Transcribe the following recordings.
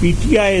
PTI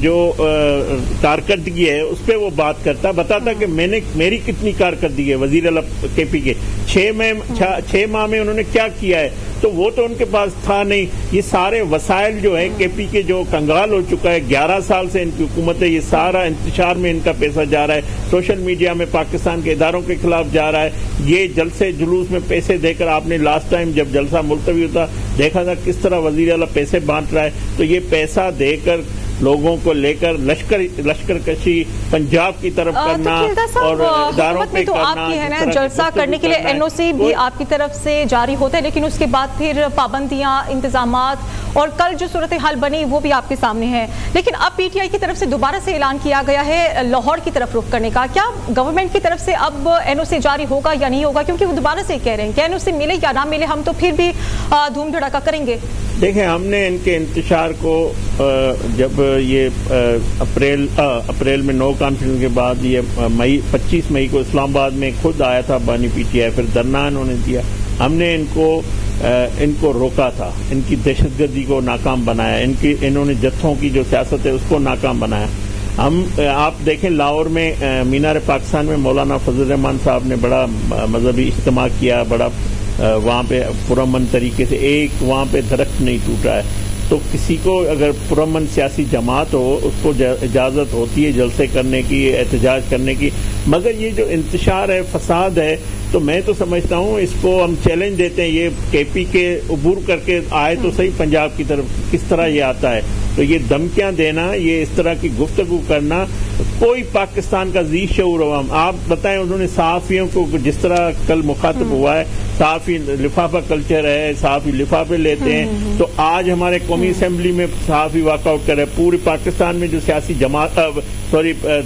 جو کارکردگی ہے اس پہ وہ بات کرتا، بتاتا کہ میری کتنی کارکردگی ہے وزیر اعلیٰ کے پی کے 6 ماہ میں انہوں نے کیا کیا ہے، تو وہ تو ان کے پاس تھا نہیں. یہ سارے وسائل جو ہے کے پی کے جو کنگال ہو چکا ہے، 11 سال سے ان کی حکومت ہے، یہ سارا انتشار میں ان کا پیسہ جا رہا ہے، سوشل میڈیا میں پاکستان کے اداروں کے خلاف جا رہا ہے. یہ جلسے جلوس میں پیسے دے کر، آپ نے لاسٹ ٹائم جب جلسہ ملتوی ہوتا دیکھا تھا کس طرح وزیر اعلیٰ پیسے بانٹ رہا ہے. تو یہ پیسہ دے کر لوگوں کو لے کر لشکر کشی پنجاب کی طرف کرنا اور اداروں پہ تو آپ کی ہے نا جلسہ کرنے کے لیے این او سی بھی آپ کی طرف سے جاری ہوتا ہے، لیکن اس کے بعد پھر پابندیاں، انتظامات اور کل جو صورتحال بنی وہ بھی آپ کے سامنے ہے. لیکن اب پی ٹی آئی کی طرف سے دوبارہ سے اعلان کیا گیا ہے لاہور کی طرف رخ کرنے کا. کیا گورنمنٹ کی طرف سے اب این او سی جاری ہوگا یا نہیں ہوگا؟ کیونکہ وہ دوبارہ سے کہہ رہے ہیں کہ این او سی ملے یا نہ ملے ہم تو پھر بھی دھوم دھڑاکا کریں گے. دیکھیں، ہم نے ان کے انتشار کو جب یہ اپریل میں نو کانفرنس کے بعد یہ 25 مئی کو اسلام آباد میں خود آیا تھا بانی پی ٹی آئی، پھر دھرنا انہوں نے دیا. ہم نے ان کو روکا تھا، ان کی دہشت گردی کو ناکام بنایا، انہوں نے جتھوں کی جو سیاست ہے اس کو ناکام بنایا. آپ دیکھیں لاہور میں مینار پاکستان میں مولانا فضل الرحمان صاحب نے بڑا مذہبی اجتماع کیا، بڑا وہاں پہ پرامن طریقے سے ایک وہاں پہ درخت نہیں ٹوٹا ہے. تو کسی کو اگر پرامن سیاسی جماعت ہو اس کو اجازت ہوتی ہے جلسے کرنے کی، احتجاج کرنے کی. مگر یہ جو انتشار ہے، فساد ہے، تو میں تو سمجھتا ہوں اس کو ہم چیلنج دیتے ہیں. یہ کے پی کے عبور کر کے آئے تو صحیح پنجاب کی طرف، کس طرح یہ آتا ہے. تو یہ دھمکیاں دینا، یہ اس طرح کی گفتگو کرنا، کوئی پاکستان کا ذی شعور عوام، آپ بتائیں انہوں نے صحافیوں کو جس طرح کل مخاطب ہوا ہے، صحافی لفافہ کلچر ہے، صحافی لفافے لیتے ہیں. تو آج ہمارے قومی اسمبلی میں صحافی واک آؤٹ کر رہے ہیں. پورے پاکستان میں جو سیاسی جماعت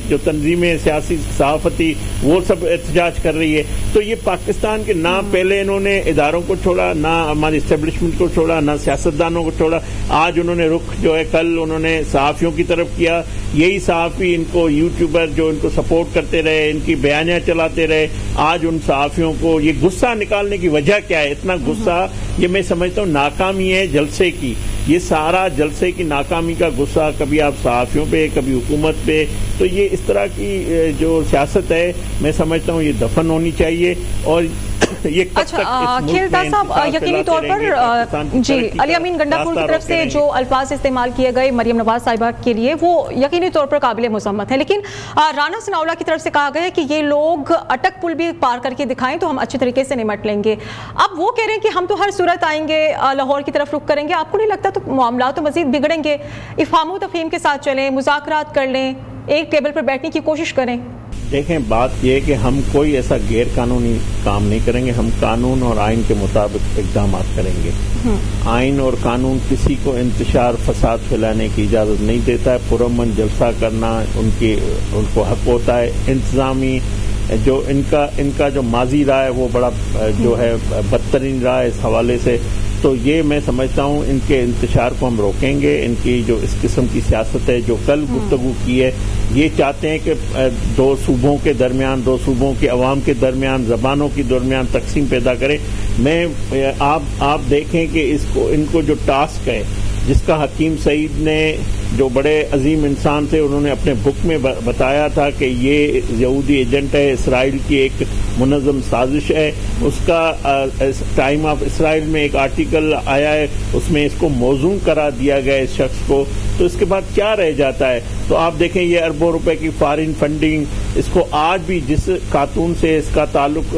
جو تنظیمیں سیاسی صحافتی وہ سب احتجاج کر رہی ہے. تو یہ پاکستان کے نہ پہلے انہوں نے اداروں کو چھوڑا، نہ ہماری اسٹیبلشمنٹ کو چھوڑا، نہ سیاستدانوں کو چھوڑا. آج انہوں نے رخ جو ہے کل انہوں نے صحافیوں کی طرف کیا. یہی صحافی ان کو یوٹیوبر جو ان کو سپورٹ کرتے رہے، ان کی بیانیاں چلاتے رہے. آج ان صحافیوں کو یہ غصہ نکالنے کی وجہ کیا ہے؟ اتنا غصہ، یہ میں سمجھتا ہوں ناکامی ہے جلسے کی. یہ سارا جلسے کی ناکامی کا غصہ، کبھی آپ صحافیوں پہ، کبھی حکومت پہ. تو یہ اس طرح کی جو سیاست ہے میں سمجھتا ہوں یہ دفن ہونی چاہیے. اور یہ کھیلتا صاحب یقینی طور پر جی علی امین گنڈاپور کی طرف سے جو الفاظ استعمال کیے گئے مریم نواز صاحبہ کے لیے وہ یقینی طور پر قابل مذمت ہے. لیکن رانا ثناءاللہ کی طرف سے کہا گیا ہے کہ یہ لوگ اٹک پل بھی پار کر کے دکھائیں تو ہم اچھے طریقے سے نمٹ لیں گے. اب وہ کہہ رہے ہیں کہ ہم تو ہر صورت آئیں گے، لاہور کی طرف رخ کریں گے. آپ کو نہیں لگتا تو معاملات تو مزید بگڑیں گے؟ افہام و تفہیم کے ساتھ چلیں، مذاکرات کر لیں، ایک ٹیبل پر بیٹھنے کی کوشش کریں. دیکھیں، بات یہ ہے کہ ہم کوئی ایسا غیر قانونی کام نہیں کریں گے. ہم قانون اور آئین کے مطابق اقدامات کریں گے. آئین اور قانون کسی کو انتشار فساد پھیلانے کی اجازت نہیں دیتا ہے. پرامن جلسہ کرنا ان کو حق ہوتا ہے. انتظامی جو ان کا جو ماضی رہا ہے وہ بڑا جو ہے بدترین رہا ہے اس حوالے سے. تو یہ میں سمجھتا ہوں ان کے انتشار کو ہم روکیں گے. ان کی جو اس قسم کی سیاست ہے جو کل گفتگو کی ہے، یہ چاہتے ہیں کہ دو صوبوں کے درمیان، دو صوبوں کے عوام کے درمیان، زبانوں کے درمیان تقسیم پیدا کریں. آپ دیکھیں کہ ان کو جو ٹاسک ہے جس کا حکیم سعید نے، جو بڑے عظیم انسان تھے، انہوں نے اپنے بک میں بتایا تھا کہ یہ یہودی ایجنٹ ہے، اسرائیل کی ایک منظم سازش ہے. اس کا ٹائم آف اسرائیل میں ایک آرٹیکل آیا ہے، اس میں اس کو موزوں قرار دیا گیا اس شخص کو. تو اس کے بعد کیا رہ جاتا ہے؟ تو آپ دیکھیں یہ اربوں روپے کی فارن فنڈنگ، اس کو آج بھی جس خاتون سے اس کا تعلق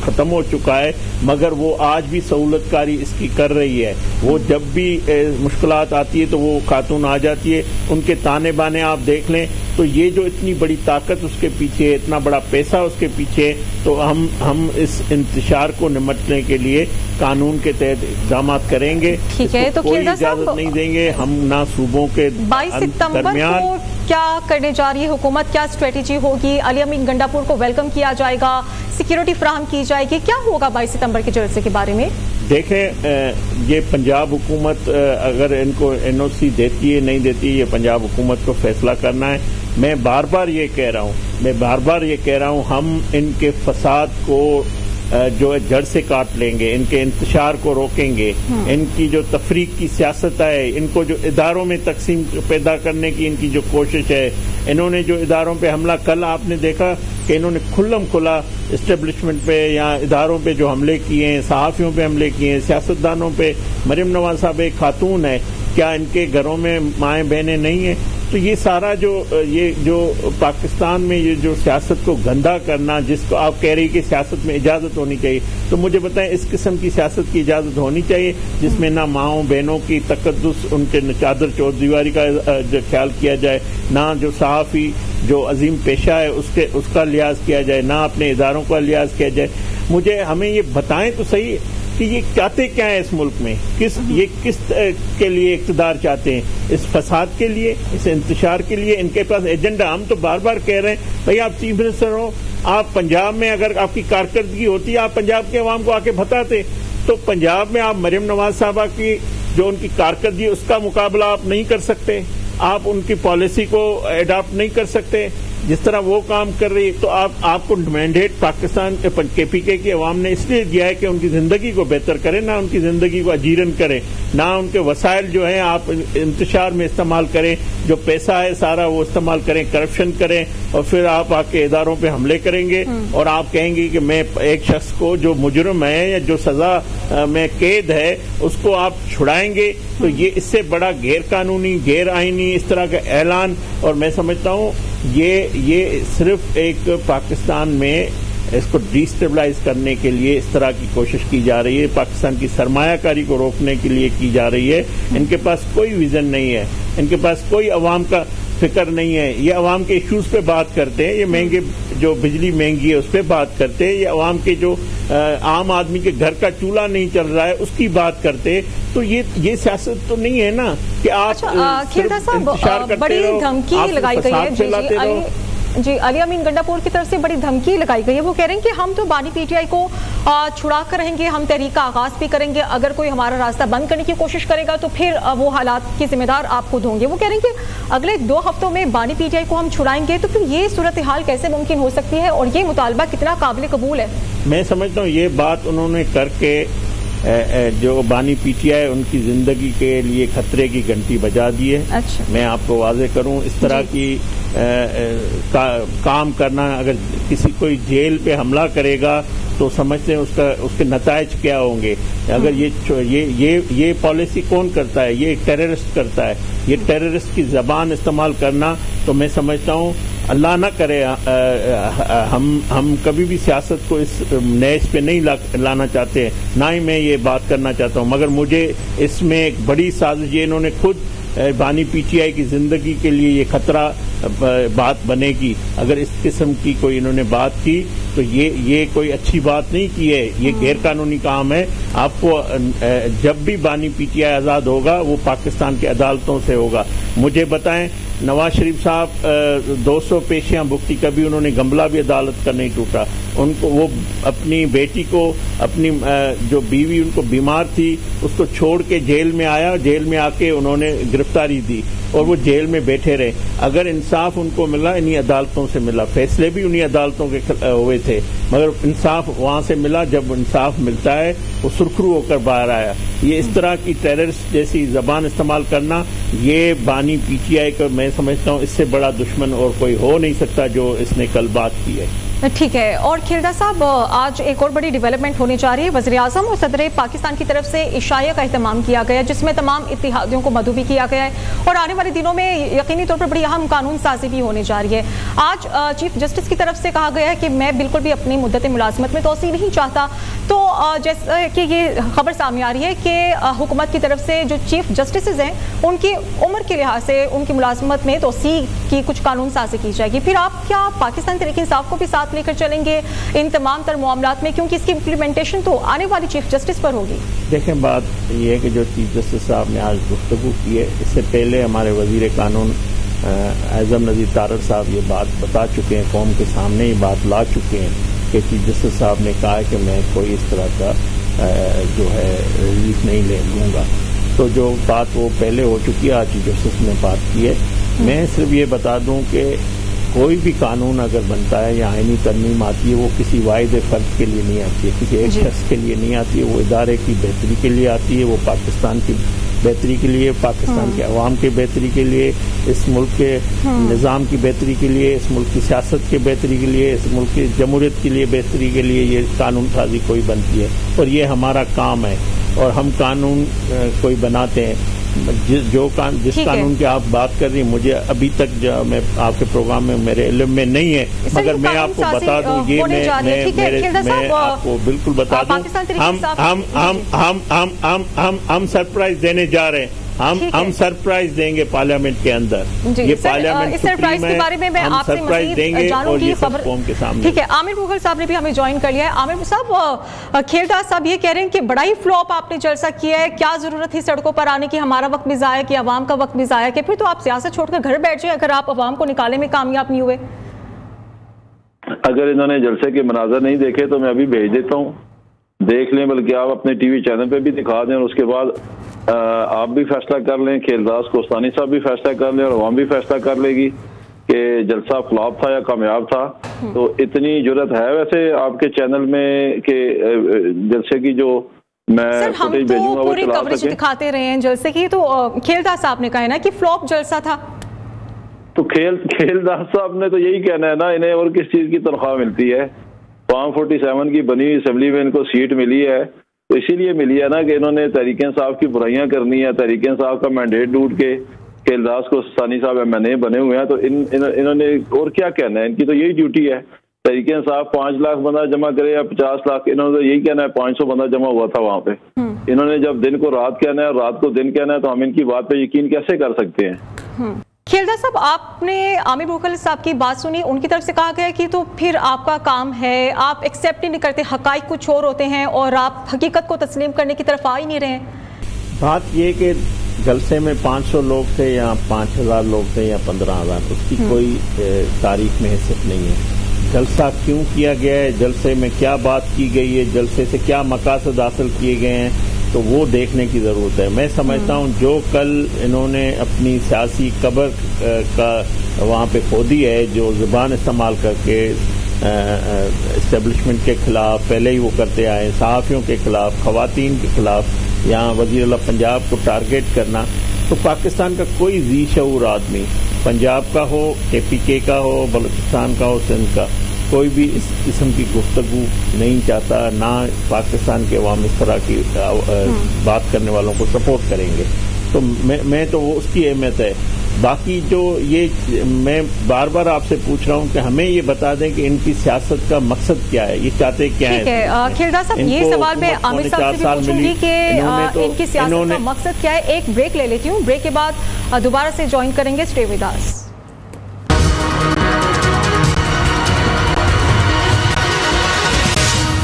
ختم ہو چکا ہے مگر وہ آج بھی سہولت کاری اس کی کر رہی ہے. وہ جب بھی مشکلات آتی ہے تو وہ خاتون آ جاتی ہے. ان کے تانے بانے آپ دیکھ لیں. تو یہ جو اتنی بڑی طاقت اس کے پیچھے، اتنا بڑا پیسہ اس کے پیچھے، تو ہم اس انتشار کو نمٹنے کے لیے قانون کے تحت اقدامات کریں گے. ٹھیک ہے، تو کوئی اجازت نہیں دیں گے ہم نہ صوبوں کے 22 ستمبر کو کیا کرنے جا رہی ہے حکومت؟ کیا اسٹریٹجی ہوگی؟ علی امین گنڈاپور کو ویلکم کیا جائے گا؟ سیکیورٹی فراہم کی جائے گی؟ کیا ہوگا 22 ستمبر کے جلسے کے بارے میں؟ دیکھیں، یہ پنجاب حکومت اگر ان کو این او سی دیتی ہے نہیں دیتی ہے، یہ پنجاب حکومت کو فیصلہ کرنا ہے. میں بار بار یہ کہہ رہا ہوں ہم ان کے فساد کو جو جڑ سے کاٹ لیں گے، ان کے انتشار کو روکیں گے، ان کی جو تفریق کی سیاست ہے، ان کو جو اداروں میں تقسیم پیدا کرنے کی ان کی جو کوشش ہے، انہوں نے جو اداروں پہ حملہ، کل آپ نے دیکھا کہ انہوں نے کھلم کھلا اسٹیبلشمنٹ پہ یا اداروں پہ جو حملے کیے ہیں، صحافیوں پہ حملے کیے ہیں، سیاستدانوں پہ۔ مریم نواز صاحب ایک خاتون ہے، کیا ان کے گھروں میں مائیں بہنیں نہیں ہیں؟ تو یہ سارا یہ جو پاکستان میں یہ جو سیاست کو گندا کرنا، جس کو آپ کہہ رہی کہ سیاست میں اجازت ہونی چاہیے، تو مجھے بتائیں اس قسم کی سیاست کی اجازت ہونی چاہیے جس میں نہ ماؤں بہنوں کی تقدس، ان کے چادر چوردیواری کا خیال کیا جائے، نہ جو صحافی جو عظیم پیشہ ہے اس کا لحاظ کیا جائے، نہ اپنے اداروں کا لحاظ کیا جائے۔ ہمیں یہ بتائیں تو صحیح کہ یہ چاہتے کیا ہے اس ملک میں، یہ کس کے لیے اقتدار چاہتے ہیں؟ اس فساد کے لیے، اس انتشار کے لیے؟ ان کے پاس ایجنڈا، ہم تو بار بار کہہ رہے ہیں بھائی آپ چیف منسٹر ہو، آپ پنجاب میں اگر آپ کی کارکردگی ہوتی، آپ پنجاب کے عوام کو آ کے بتاتے، تو پنجاب میں آپ مریم نواز صاحبہ کی جو ان کی کارکردگی اس کا مقابلہ آپ نہیں کر سکتے، آپ ان کی پالیسی کو اڈاپٹ نہیں کر سکتے جس طرح وہ کام کر رہی ہے۔ تو آپ کو مینڈیٹ پاکستان کے پی کے کی عوام نے اس لیے دیا ہے کہ ان کی زندگی کو بہتر کریں، نہ ان کی زندگی کو اجیرن کریں، نہ ان کے وسائل جو ہیں آپ انتشار میں استعمال کریں، جو پیسہ ہے سارا وہ استعمال کریں، کرپشن کریں، اور پھر آپ آ کے اداروں پہ حملے کریں گے اور آپ کہیں گے کہ میں ایک شخص کو جو مجرم ہے یا جو سزا میں قید ہے اس کو آپ چھڑائیں گے۔ تو یہ اس سے بڑا غیر قانونی، غیر آئینی اس طرح کا اعلان، اور میں سمجھتا ہوں یہ صرف ایک پاکستان میں اس کو ڈیسٹیبلائز کرنے کے لیے اس طرح کی کوشش کی جا رہی ہے، پاکستان کی سرمایہ کاری کو روکنے کے لیے کی جا رہی ہے۔ ان کے پاس کوئی ویژن نہیں ہے، ان کے پاس کوئی عوام کا فکر نہیں ہے۔ یہ عوام کے ایشوز پہ بات کرتے ہیں، یہ مہنگے جو بجلی مہنگی ہے اس پہ بات کرتے ہیں، یہ عوام کے جو عام آدمی کے گھر کا چولہا نہیں چل رہا ہے اس کی بات کرتے۔ تو یہ سیاست تو نہیں ہے نا کہ آپ کھیردا صاحب بڑی دھمکی لگائی گئی ہے جی علی امین گنڈا پور کی طرف سے بڑی دھمکی لگائی گئی ہے، وہ کہہ رہے ہیں کہ ہم تو بانی پی ٹی آئی کو چھڑا کر رہیں گے، ہم تحریک کا آغاز بھی کریں گے، اگر کوئی ہمارا راستہ بند کرنے کی کوشش کرے گا تو پھر وہ حالات کی ذمہ دار آپ خود ہوں گے۔ وہ کہہ رہے ہیں کہ اگلے 2 ہفتوں میں بانی پی ٹی آئی کو ہم چھڑائیں گے، تو پھر یہ صورتحال کیسے ممکن ہو سکتی ہے اور یہ مطالبہ کتنا قابل قبول ہے؟ میں سمجھتا ہوں یہ بات انہوں نے کر کے جو بانی پی ٹی آئی ان کی زندگی کے لیے خطرے کی گھنٹی بجا دی ہے۔ اچھا، میں آپ کو واضح کروں، اس طرح کی کام کرنا، اگر کسی کوئی جیل پہ حملہ کرے گا تو سمجھتے ہیں اس کے نتائج کیا ہوں گے۔ اگر یہ پالیسی کون کرتا ہے؟ یہ ایک ٹیررسٹ کرتا ہے۔ یہ ٹیررسٹ کی زبان استعمال کرنا، تو میں سمجھتا ہوں اللہ نہ کرے ہم کبھی بھی سیاست کو اس نیز پہ نہیں لانا چاہتے ہیں، نہ ہی میں یہ بات کرنا چاہتا ہوں، مگر مجھے اس میں ایک بڑی سازش، یہ انہوں نے خود بانی پی ٹی آئی کی زندگی کے لیے یہ خطرہ بات بنے گی۔ اگر اس قسم کی کوئی انہوں نے بات کی تو یہ کوئی اچھی بات نہیں کی ہے، یہ غیر قانونی کام ہے۔ آپ کو جب بھی بانی پی ٹی آئی آزاد ہوگا وہ پاکستان کی عدالتوں سے ہوگا۔ مجھے بتائیں نواز شریف صاحب 200 پیشیاں بھگتی، کبھی انہوں نے گملہ بھی عدالت کا نہیں ٹوٹا۔ ان کو وہ اپنی بیٹی کو، اپنی جو بیوی ان کو بیمار تھی اس کو چھوڑ کے جیل میں آیا، جیل میں آ کے انہوں نے گرفتاری دی اور وہ جیل میں بیٹھے رہے۔ اگر انصاف ان کو ملا انہی عدالتوں سے ملا، فیصلے بھی انہی عدالتوں کے ہوئے تھے، مگر انصاف وہاں سے ملا۔ جب انصاف ملتا ہے وہ سرخرو ہو کر باہر آیا۔ یہ اس طرح کی ٹیررسٹ جیسی زبان استعمال کرنا، یہ بانی پی ٹی آئی کا میں سمجھتا ہوں اس سے بڑا دشمن اور کوئی ہو نہیں سکتا جو اس نے کل بات کی ہے۔ ٹھیک ہے، اور کھیردا صاحب آج ایک اور بڑی ڈیولپمنٹ ہونے جا رہی ہے۔ وزیر اعظم اور صدر پاکستان کی طرف سے عشائیہ کا اہتمام کیا گیا جس میں تمام اتحادیوں کو مدعو بھی کیا گیا ہے، اور آنے والے دنوں میں یقینی طور پر بڑی اہم قانون سازی بھی ہونے جا رہی ہے۔ آج چیف جسٹس کی طرف سے کہا گیا ہے کہ میں بالکل بھی اپنی مدت ملازمت میں توسیع نہیں چاہتا۔ تو جیسا کہ یہ خبر سامنے آ رہی ہے کہ حکومت کی طرف سے جو چیف جسٹسز ہیں ان کی عمر کے لحاظ سے ان کی ملازمت میں توسیع کی کچھ قانون سازی کی جائے گی۔ پھر آپ کیا پاکستان تحریک انصاف کو بھی ساتھ لے کر چلیں گے ان تمام تر معاملات میں، کیونکہ اس کی امپلیمنٹیشن تو آنے والی چیف جسٹس پر ہوگی؟ دیکھیں، بات یہ ہے کہ جو چیف جسٹس صاحب نے آج گفتگو کی ہے، اس سے پہلے ہمارے وزیر قانون اعظم نذیر تارڑ صاحب یہ بات بتا چکے ہیں، قوم کے سامنے یہ بات لا چکے ہیں کہ چیف جسٹس صاحب نے کہا ہے کہ میں کوئی اس طرح کا جو ہے ریلیف نہیں لوں گا۔ تو جو بات وہ پہلے ہو چکی ہے، آج چیف جسٹس نے بات کی ہے۔ میں صرف یہ بتا دوں کہ کوئی بھی قانون اگر بنتا ہے یا آئینی ترمیم آتی ہے وہ کسی واحد فرد کے لیے نہیں آتی ہے، کسی ایک شخص کے لیے نہیں آتی ہے، وہ ادارے کی بہتری کے لیے آتی ہے، وہ پاکستان کی بہتری کے لیے، پاکستان کے عوام کی بہتری کے لیے، اس ملک کے نظام کی بہتری کے لیے، اس ملک کی سیاست کی بہتری کے لیے، اس ملک کی جمہوریت کے لیے بہتری کے لیے یہ قانون سازی کوئی بنتی ہے، اور یہ ہمارا کام ہے، اور ہم قانون کوئی بناتے ہیں۔ جس قانون کی آپ بات کر رہی ہیں مجھے ابھی تک میں آپ کے پروگرام میں میرے علم میں نہیں ہے، مگر میں آپ کو بتا دوں، یہ میں آپ کو بالکل بتا دوں، ہم سرپرائز دینے جا رہے ہیں، ہم سرپرائز دیں گے پارلیمنٹ کے اندر، یہ پارلیمنٹ سرپرائز کے بارے میں ہم آپ سے سرپرائز دیں گے اور یہ سب قوم کے سامنے۔ ٹھیک ہے، عامر مغل صاحب نے بھی ہمیں جوائن کر لیا ہے۔ عامر صاحب، کھیلدار صاحب یہ کہہ رہے ہیں کہ بڑا ہی فلوپ آپ نے جلسہ کیا ہے، کیا ضرورت تھی سڑکوں پر آنے کی، ہمارا وقت بھی ضائع کیا، عوام کا وقت بھی ضائع کیا، پھر تو آپ سیاست چھوڑ کر گھر بیٹھ جائیں اگر آپ عوام کو نکالنے میں کامیاب نہیں ہوئے۔ اگر انہوں نے جلسے کے مناظر نہیں دیکھے تو میں ابھی بھیج دیتا ہوں، دیکھ لیں، بلکہ آپ اپنے ٹی وی چینل پہ بھی دکھا دیں، اور اس کے بعد آپ بھی فیصلہ کر لیں، کھیلداز کوستانی صاحب بھی فیصلہ کر لیں، اور عوام بھی فیصلہ کر لے گی کہ جلسہ فلاپ تھا یا کامیاب تھا۔ تو اتنی جرت ہے ویسے آپ کے چینل میں کہ جلسے کی جو میں فوٹیج بھیجوں گا وہ چلا سکیں۔ دکھاتے رہے ہیں جلسے کی، تو کھیلدار صاحب نے کہا ہے نا کہ فلاپ جلسہ تھا، تو کھیلدار صاحب نے تو یہی کہنا ہے نا، انہیں اور کس چیز کی تنخواہ ملتی ہے؟ فارم 47 کی بنی اسمبلی میں ان کو سیٹ ملی ہے، تو اسی لیے ملی ہے نا کہ انہوں نے تحریک انصاف کی برائیاں کرنی ہے، تحریک انصاف کا مینڈیٹ ڈھونڈ کے کھیلداز کوستانی صاحب MNA بنے ہوئے ہیں، تو انہوں نے اور کیا کہنا ہے؟ ان کی تو یہی ڈیوٹی ہے، تحریک انصاف 5 لاکھ بندہ جمع کرے یا 50 لاکھ، انہوں نے یہی کہنا ہے، 500 بندہ جمع ہوا تھا وہاں پہ، انہوں نے جب دن کو رات کہنا ہے اور رات کو دن کہنا ہے، تو ہم ان کی بات پہ یقین کیسے کر سکتے ہیں؟ کھیلدار صاحب، آپ نے عامر مغل صاحب کی بات سنی، ان کی طرف سے کہا گیا کہ تو پھر آپ کا کام ہے، آپ ایکسیپٹ ہی نہیں کرتے، حقائق کچھ اور ہوتے ہیں اور آپ حقیقت کو تسلیم کرنے کی طرف آ ہی نہیں رہے ہیں۔ بات یہ کہ جلسے میں 500 لوگ تھے یا 5000 لوگ تھے یا 15000، اس کی کوئی تاریخ میں حیثیت نہیں ہے۔ جلسہ کیوں کیا گیا ہے، جلسے میں کیا بات کی گئی ہے، جلسے سے کیا مقاصد حاصل کیے گئے ہیں، تو وہ دیکھنے کی ضرورت ہے۔ میں سمجھتا ہوں جو کل انہوں نے اپنی سیاسی قبر کا وہاں پہ کھودی ہے، جو زبان استعمال کر کے اسٹیبلشمنٹ کے خلاف پہلے ہی وہ کرتے آئے، صحافیوں کے خلاف، خواتین کے خلاف، یہاں وزیر اعلیٰ پنجاب کو ٹارگیٹ کرنا، تو پاکستان کا کوئی ذی شعور آدمی، پنجاب کا ہو، KPK کا ہو، بلوچستان کا ہو، سندھ کا، کوئی بھی اس قسم کی گفتگو نہیں چاہتا، نہ پاکستان کے عوام اس طرح کی بات کرنے والوں کو سپورٹ کریں گے۔ تو میں تو وہ اس کی اہمیت ہے۔ باقی جو یہ میں بار بار آپ سے پوچھ رہا ہوں کہ ہمیں یہ بتا دیں کہ ان کی سیاست کا مقصد کیا ہے، یہ چاہتے کیا ہے؟ کھیلدار صاحب، یہ سوال میں عامر صاحب سے بھی پوچھوں گی کہ ان کی سیاست کا مقصد کیا ہے۔ ایک بریک لے لیتی ہوں، بریک کے بعد دوبارہ سے جوائن کریں گے، اسٹے ود اس۔